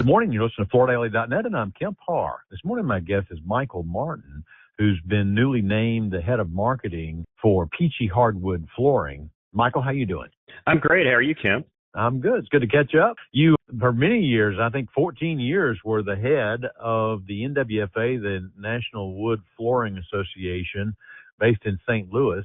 Good morning. You're listening to FloorDaily.net, and I'm Kemp Harr. This morning, my guest is Michael Martin, who's been newly named the head of marketing for Peachey Hardwood flooring. Michael, how you doing? I'm great. How are you, Kemp? I'm good. It's good to catch up. You, for many years, I think 14 years, were the head of the NWFA, the National Wood Flooring Association, based in St. Louis.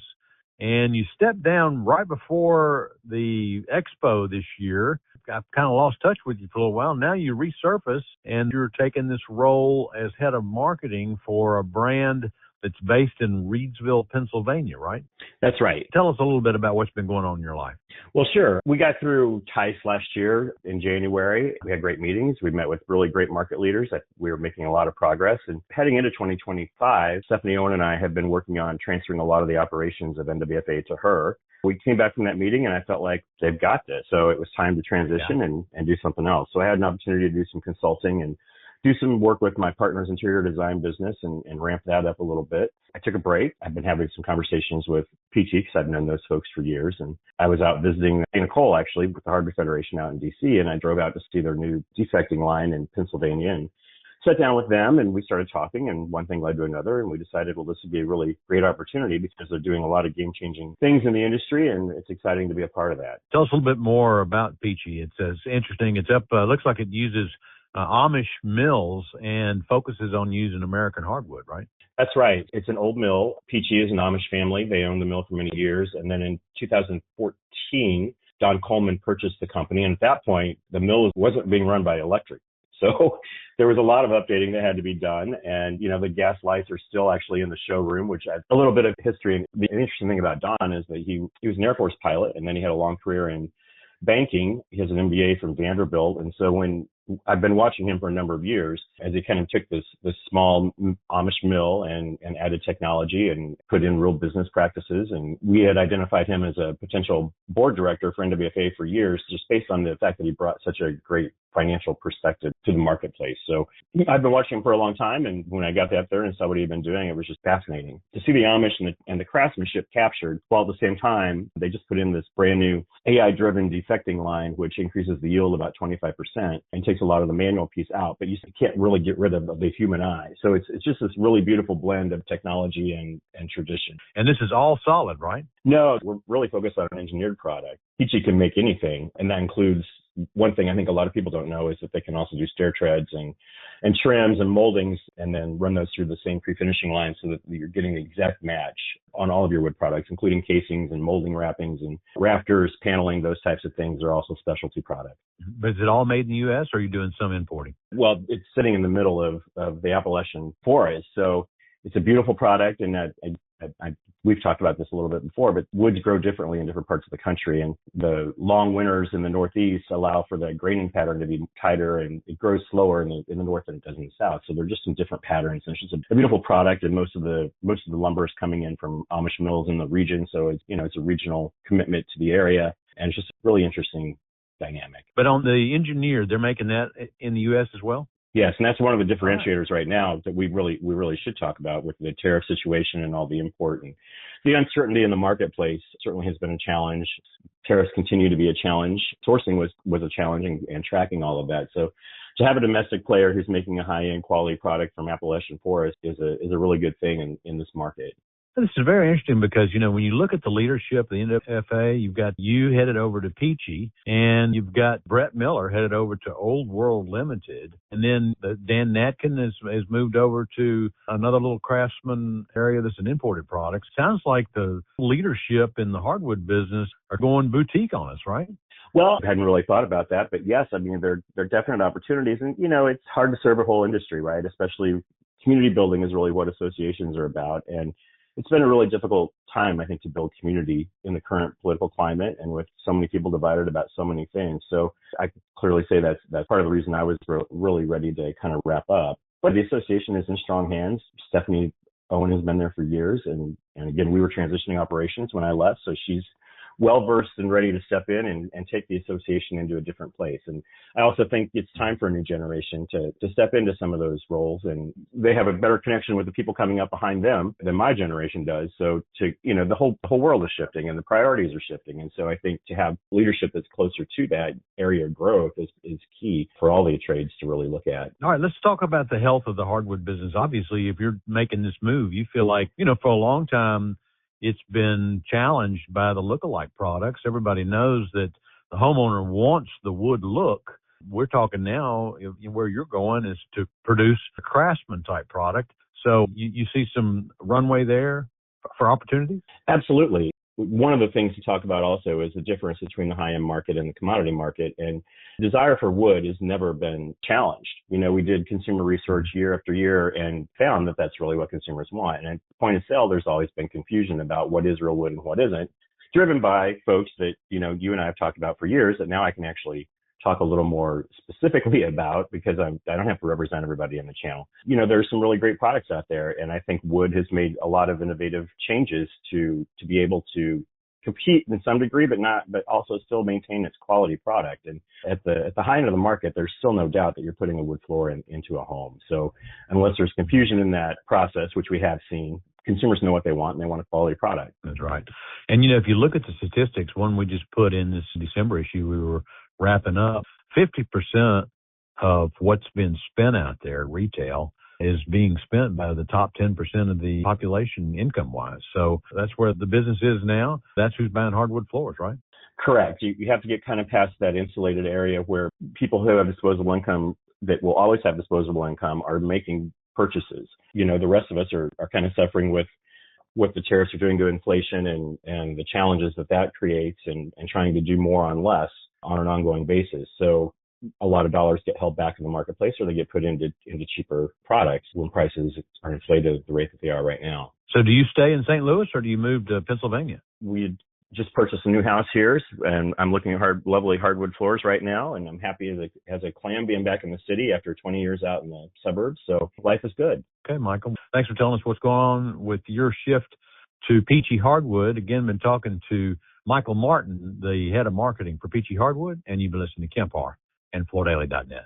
And you stepped down right before the expo this year. I've kind of lost touch with you for a little while. Now you resurface, and you're taking this role as head of marketing for a brand that's based in Reedsville, Pennsylvania, right? That's right. Tell us a little bit about what's been going on in your life. Well, sure. We got through TICE last year in January. We had great meetings. We met with really great market leaders. We were making a lot of progress. And heading into 2025, Stephanie Owen and I have been working on transferring a lot of the operations of NWFA to her. We came back from that meeting and I felt like they've got this. So it was time to transition and do something else. So I had an opportunity to do some consulting and do some work with my partner's interior design business and ramp that up a little bit. I took a break. I've been having some conversations with Peachey because I've known those folks for years. And I was out visiting Nicole, actually, with the Hardwood Federation out in D.C. And I drove out to see their new defecting line in Pennsylvania and sat down with them and we started talking, and one thing led to another, and we decided, well, this would be a really great opportunity because they're doing a lot of game-changing things in the industry, and it's exciting to be a part of that. Tell us a little bit more about Peachey. It's interesting. It's up, looks like it uses Amish mills and focuses on using American hardwood, right? That's right. It's an old mill. Peachey is an Amish family. They owned the mill for many years, and then in 2014, Don Coleman purchased the company, and at that point, the mill wasn't being run by electric. So there was a lot of updating that had to be done. And, you know, the gas lights are still actually in the showroom, which adds a little bit of history. And the interesting thing about Don is that he was an Air Force pilot, and then he had a long career in banking. He has an MBA from Vanderbilt. And so when I've been watching him for a number of years as he kind of took this small Amish mill and added technology and put in real business practices. And we had identified him as a potential board director for NWFA for years, just based on the fact that he brought such a great financial perspective to the marketplace. So I've been watching him for a long time. And when I got out there and saw what he'd been doing, it was just fascinating to see the Amish and the craftsmanship captured, while at the same time, they just put in this brand new AI-driven defecting line, which increases the yield about 25% and takes a lot of the manual piece out, but you can't really get rid of the human eye. So it's just this really beautiful blend of technology and tradition. And this is all solid, right? No, we're really focused on an engineered product. Peachey can make anything, and that includes one thing I think a lot of people don't know is that they can also do stair treads and trims and moldings, and then run those through the same pre-finishing line so that you're getting the exact match on all of your wood products, including casings and molding wrappings and rafters, paneling, those types of things are also specialty products. But is it all made in the U.S. or are you doing some importing? Well, it's sitting in the middle of the Appalachian forest, so it's a beautiful product, and we've talked about this a little bit before, but woods grow differently in different parts of the country, and the long winters in the Northeast allow for the graining pattern to be tighter, and it grows slower in the North than it does in the South. So they're just in different patterns, and it's just a beautiful product, and most of the lumber is coming in from Amish mills in the region, so it's a regional commitment to the area, and it's just really interesting dynamic. But on the engineer, they're making that in the U.S. as well? Yes, and that's one of the differentiators right now that we really should talk about with the tariff situation and all the import. And the uncertainty in the marketplace certainly has been a challenge. Tariffs continue to be a challenge. Sourcing was a challenge, and tracking all of that. So to have a domestic player who's making a high-end quality product from Appalachian forest is a really good thing in this market. This is very interesting because, you know, when you look at the leadership of the NWFA, you've got you headed over to Peachey, and you've got Brett Miller headed over to Old World Limited. And then Dan Natkin has moved over to another little craftsman area that's an imported product. Sounds like the leadership in the hardwood business are going boutique on us, right? Well, I hadn't really thought about that, but yes, I mean, there are definite opportunities. And, you know, it's hard to serve a whole industry, right? Especially community building is really what associations are about. And it's been a really difficult time, I think, to build community in the current political climate and with so many people divided about so many things. So I could clearly say that's part of the reason I was really ready to kind of wrap up. But the association is in strong hands. Stephanie Owen has been there for years. And again, we were transitioning operations when I left. So she's well versed and ready to step in and take the association into a different place. And I also think it's time for a new generation to step into some of those roles, and they have a better connection with the people coming up behind them than my generation does. So the whole world is shifting and the priorities are shifting. And so I think to have leadership that's closer to that area of growth is key for all the trades to really look at. All right, let's talk about the health of the hardwood business. Obviously, if you're making this move, you feel like, for a long time, it's been challenged by the lookalike products. Everybody knows that the homeowner wants the wood look. We're talking now, where you're going is to produce a craftsman type product. So you see some runway there for opportunities? Absolutely. One of the things to talk about also is the difference between the high-end market and the commodity market. And desire for wood has never been challenged. We did consumer research year after year and found that that's really what consumers want. And at point of sale, there's always been confusion about what is real wood and what isn't, driven by folks that, you and I have talked about for years that now I can actually talk a little more specifically about because I don't have to represent everybody in the channel. There's some really great products out there, and I think wood has made a lot of innovative changes to be able to compete in some degree, but also still maintain its quality product. And at the high end of the market, there's still no doubt that you're putting a wood floor into a home. So unless there's confusion in that process, which we have seen, consumers know what they want and they want a quality product. That's right. And if you look at the statistics, one we just put in this December issue, we were wrapping up, 50% of what's been spent out there retail is being spent by the top 10% of the population income-wise. So that's where the business is now. That's who's buying hardwood floors, right? Correct. You have to get kind of past that insulated area where people who have disposable income that will always have disposable income are making purchases. The rest of us are kind of suffering with what the tariffs are doing to inflation and the challenges that creates and trying to do more on less on an ongoing basis. So a lot of dollars get held back in the marketplace or they get put into cheaper products when prices are inflated at the rate that they are right now. So do you stay in St. Louis or do you move to Pennsylvania? We just purchased a new house here, and I'm looking at lovely hardwood floors right now, and I'm happy as a clam being back in the city after 20 years out in the suburbs. So life is good. Okay, Michael. Thanks for telling us what's going on with your shift to Peachey Hardwood. Again, been talking to Michael Martin, the head of marketing for Peachey Hardwood, and you've been listening to Kemp Harr and FloorDaily.net.